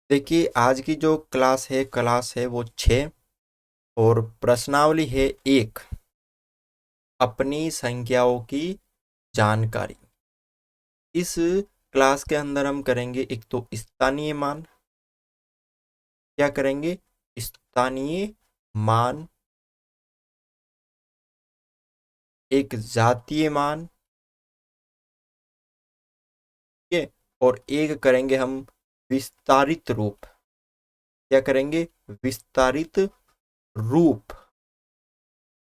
देखिए आज की जो क्लास है वो 6 और प्रश्नावली है 1। अपनी संख्याओं की जानकारी। इस क्लास के अंदर हम करेंगे एक तो स्थानीय मान। क्या करेंगे? स्थानीय मान। एक जातीय मान। ठीक है। और एक करेंगे हम विस्तारित रूप। क्या करेंगे? विस्तारित रूप।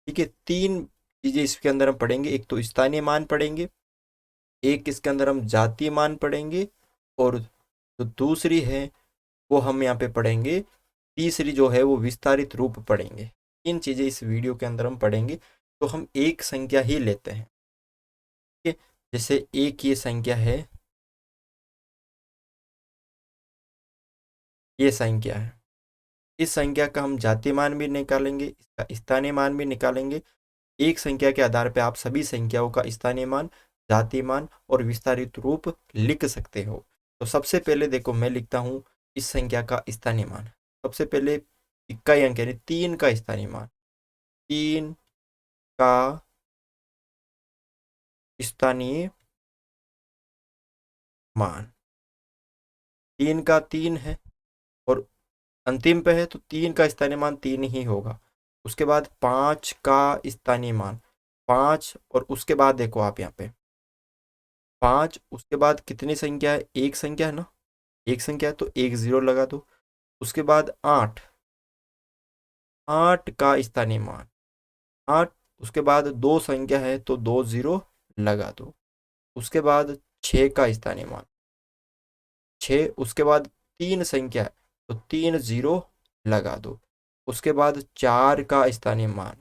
ठीक है। 3 चीजें इसके अंदर हम पढ़ेंगे। एक तो स्थानीय मान पढ़ेंगे, एक इसके अंदर हम जातीय मान पढ़ेंगे, और जो दूसरी है वो हम यहाँ पे पढ़ेंगे, तीसरी जो है वो विस्तारित रूप पढ़ेंगे। 3 चीजें इस वीडियो के अंदर हम पढ़ेंगे। तो हम एक संख्या ही लेते हैं। ठीक है। जैसे एक ये संख्या है, ये संख्या है। इस संख्या का हम जातीय मान भी निकालेंगे, इसका स्थानीय मान भी निकालेंगे। एक संख्या के आधार पर आप सभी संख्याओं का स्थानीय मान, जातीय मान और विस्तारित रूप लिख सकते हो। तो सबसे पहले देखो, मैं लिखता हूं इस संख्या का स्थानीय मान। सबसे पहले इकाई अंक यानी 3 का स्थानीय मान। 3 का स्थानीय मान। 3 का 3 है और अंतिम पे है, तो 3 का स्थानीय मान 3 ही होगा। उसके बाद 5 का स्थानीय मान 5, और उसके बाद देखो आप यहाँ पे 5, उसके बाद कितनी संख्या है? एक संख्या है ना, एक संख्या है तो एक जीरो लगा दो। उसके बाद 8, 8 का स्थानीय मान 8, उसके बाद दो संख्या है तो दो जीरो लगा दो। उसके बाद 6 का स्थानीय मान 6, उसके बाद 3 संख्या है तो तीन जीरो लगा दो। उसके बाद 4 का स्थानीय मान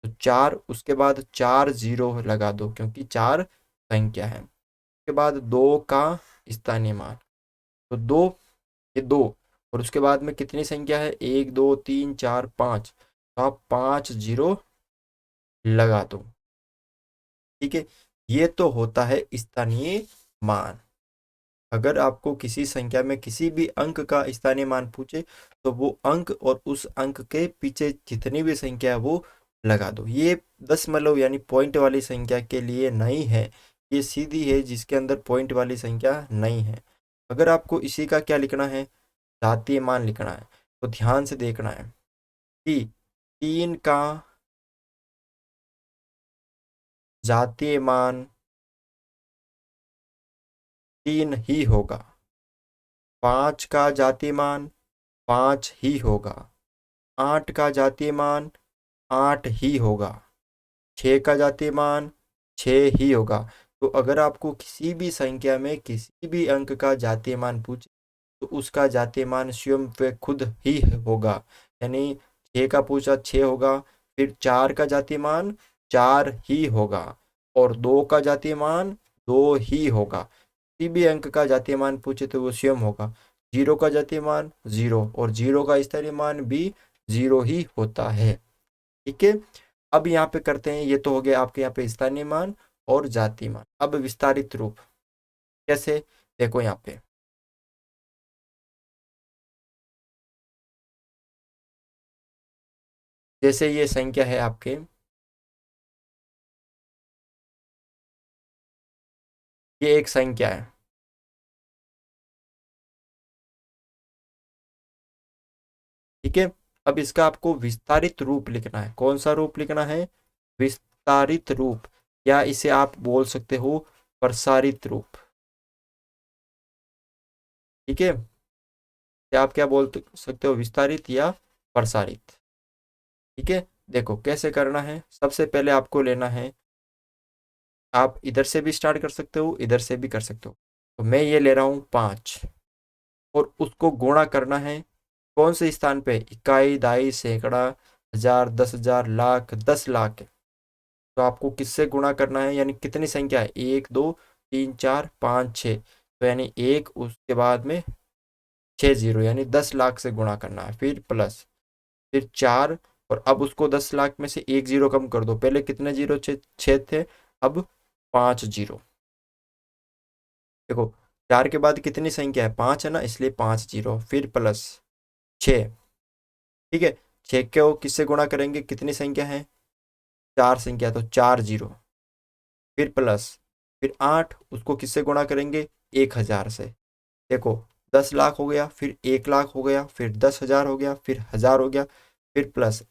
तो 4, उसके बाद 4 जीरो लगा दो क्योंकि 4 संख्या है। उसके बाद 2 का स्थानीय मान तो 2, ये 2, और उसके बाद में कितनी संख्या है? 1 2 3 4 5, तो आप 5 जीरो लगा दो। ठीक है। ये तो होता है स्थानीय मान। अगर आपको किसी संख्या में किसी भी अंक का स्थानीय मान पूछे तो वो अंक और उस अंक के पीछे जितनी भी संख्या है वो लगा दो। ये दशमलव यानी पॉइंट वाली संख्या के लिए नहीं है, ये सीधी है जिसके अंदर पॉइंट वाली संख्या नहीं है। अगर आपको इसी का क्या लिखना है? जातीय मान लिखना है, तो ध्यान से देखना है कि 3 का जातीय मान 3 ही होगा। 5 का जातीय मान 5 ही होगा। 8 का जातीय मान 8 ही होगा। 6 का जातीय मान 6 ही होगा। तो अगर आपको किसी भी संख्या में किसी भी अंक का जातीय मान पूछे तो उसका जातीय मान स्वयं पे खुद ही होगा। यानी 6 का पूछा 6 होगा, फिर 4 का जातीय मान 4 ही होगा, और 2 का जातीय मान 2 ही होगा। किसी भी अंक का जातीय मान पूछे तो वो स्वयं होगा। 0 का जातीय मान 0, और 0 का स्थानीय मान भी 0 ही होता है। ठीक है। अब यहाँ पे करते हैं, ये तो हो गया आपके यहाँ पे स्थानीय मान और जातीय मान। अब विस्तारित रूप कैसे? देखो यहाँ पे जैसे ये संख्या है आपके, ये एक संख्या है। ठीक है। अब इसका आपको विस्तारित रूप लिखना है। कौन सा रूप लिखना है? विस्तारित रूप, या इसे आप बोल सकते हो प्रसारित रूप। ठीक है। या आप क्या बोल सकते हो? विस्तारित या प्रसारित। ठीक है। देखो कैसे करना है। सबसे पहले आपको लेना है, आप इधर से भी स्टार्ट कर सकते हो, इधर से भी कर सकते हो। तो मैं ये ले रहा हूँ 5, और उसको गुणा करना है कौन से स्थान पे? इकाई, दाई, सैकड़ा, हजार, 10,000, लाख, 10 लाख। तो आपको किससे गुणा करना है? यानी कितनी संख्या है? 1 2 3 4 5 6, तो यानी एक, उसके बाद में 6 जीरो, यानी 10 लाख से गुणा करना है। फिर प्लस, फिर 4, और अब उसको 10 लाख में से एक जीरो कम कर दो। पहले कितने जीरो? 6 थे, अब 5 जीरो। देखो 4 के बाद कितनी संख्या है, 5 है ना, इसलिए 5 जीरो, फिर प्लस 6। ठीक है, 6 को किससे गुणा करेंगे, कितनी संख्या है, 4 संख्या, तो 4 जीरो, फिर प्लस, फिर 8, उसको किससे गुणा करेंगे, 1000 से। देखो 10 लाख हो गया, फिर 1 लाख हो गया, फिर 10,000 हो गया, फिर 1000 हो गया, फिर प्लस,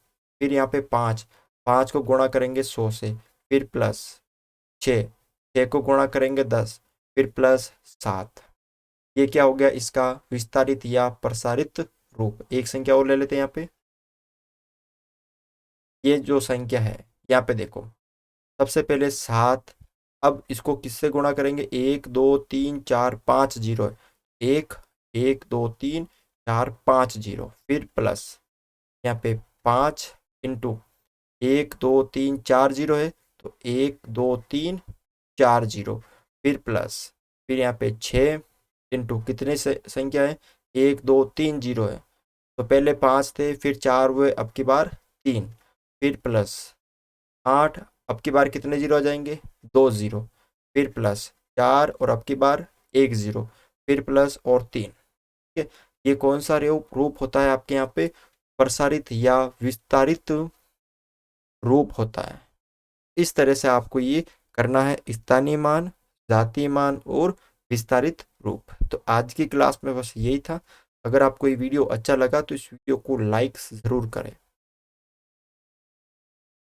फिर यहाँ पे 5, 5 को गुणा करेंगे 100 से, फिर प्लस 6, 6 को गुणा करेंगे 10, फिर प्लस 7। ये क्या हो गया, इसका विस्तारित या प्रसारित रूप। एक संख्या और ले लेते हैं यहाँ पे। ये जो संख्या है यहाँ पे देखो, सबसे पहले 7, अब इसको किससे गुणा करेंगे, 1 2 3 4 5 जीरो है, एक, 1 2 3 4 5 जीरो, फिर प्लस यहाँ पे 5 इंटू 1 2 3 4 जीरो है, तो 1 2 3 4 जीरो, फिर प्लस, फिर यहाँ पे 6 इंटू कितने से संख्या है, 1 2 3 जीरो है, तो पहले 5 थे, फिर 4 हुए, अब की बार 3, फिर प्लस 8, अब की बार कितने जीरो आ जाएंगे, 2 जीरो, फिर प्लस 4, और अब की बार 1 जीरो, फिर प्लस और 3। ठीक है, ये कौन सा रूप होता है आपके यहाँ पे, प्रसारित या विस्तारित रूप होता है। इस तरह से आपको ये करना है, स्थानीय मान, जातीय मान और विस्तारित रूप। तो आज की क्लास में बस यही था। अगर आपको ये वीडियो अच्छा लगा तो इस वीडियो को लाइक ज़रूर करें।